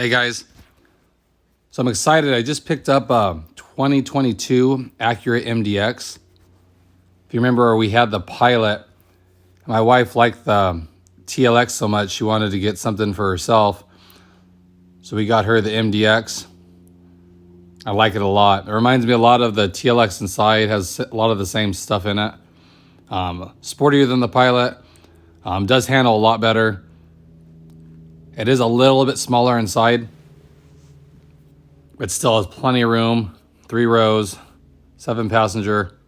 Hey guys, so I'm excited. I just picked up a 2022 Acura MDX. If you remember, we had the Pilot. My wife liked the TLX so much, she wanted to get something for herself. So we got her the MDX. I like it a lot. It reminds me a lot of the TLX inside, has a lot of the same stuff in it. Sportier than the Pilot, does handle a lot better. It is a little bit smaller inside, but still has plenty of room. 3 rows, 7 passenger.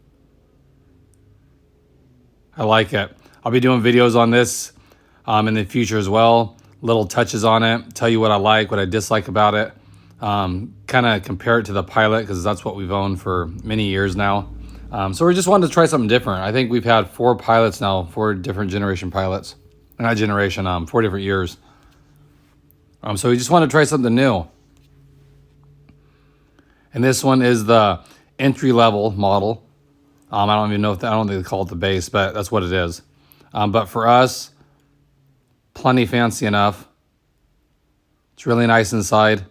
I like it. I'll be doing videos on this in the future as well. Little touches on it, tell you what I like, what I dislike about it. Kind of compare it to the Pilot because that's what we've owned for many years now. So we just wanted to try something different. I think we've had 4 Pilots now, 4 different generation Pilots. Not generation, 4 different years. So we just want to try something new. And this one is the entry-level model. I don't even know if I don't think they call it the base, but that's what it is. But for us, plenty fancy enough. It's really nice inside.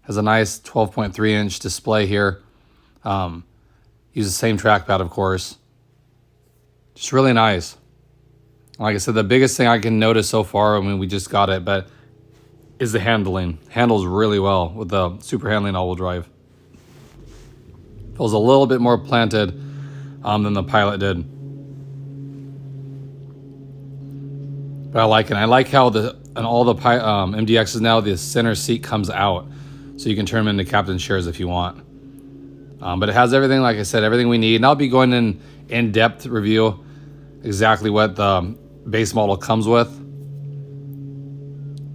Has a nice 12.3-inch display here. Use the same trackpad, of course. Just really nice. Like I said, the biggest thing I can notice so far, I mean, we just got it, but is the handling. Handles really well with the super handling all-wheel drive. Feels a little bit more planted than the Pilot did. But I like it. I like how all the MDXs now, the center seat comes out. So you can turn them into captain chairs if you want. But it has everything, like I said, everything we need. And I'll be going in-depth review exactly what the base model comes with.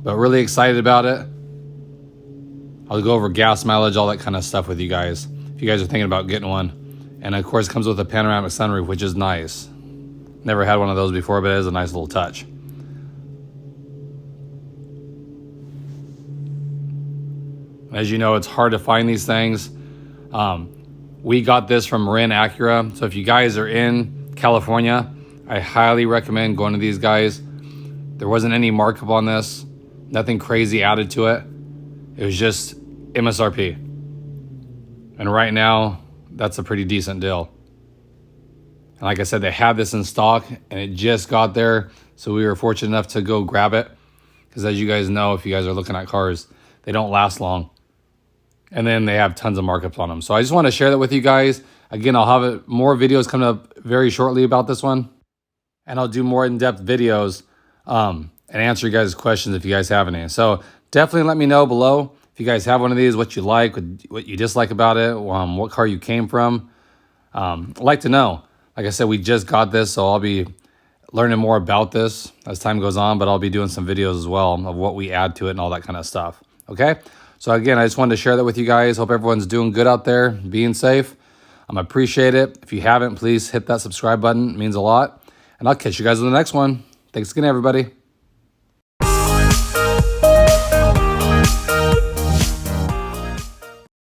But really excited about it. I'll go over gas mileage, all that kind of stuff with you guys, if you guys are thinking about getting one. And of course, it comes with a panoramic sunroof, which is nice. Never had one of those before, but it is a nice little touch. As you know, it's hard to find these things. We got this from Marin Acura. So if you guys are in California, I highly recommend going to these guys. There wasn't any markup on this. Nothing crazy added to it. It was just MSRP. And right now, that's a pretty decent deal. And like I said, they had this in stock and it just got there. So we were fortunate enough to go grab it. Because as you guys know, if you guys are looking at cars, they don't last long. And then they have tons of markups on them. So I just want to share that with you guys. Again, I'll have more videos coming up very shortly about this one. And I'll do more in-depth videos and answer you guys' questions if you guys have any. So definitely let me know below if you guys have one of these, what you like, what you dislike about it, what car you came from. I'd like to know. Like I said, we just got this, so I'll be learning more about this as time goes on, but I'll be doing some videos as well of what we add to it and all that kind of stuff. Okay? So again, I just wanted to share that with you guys. Hope everyone's doing good out there, being safe. I appreciate it. If you haven't, please hit that subscribe button. It means a lot. And I'll catch you guys in the next one. Thanks again, everybody.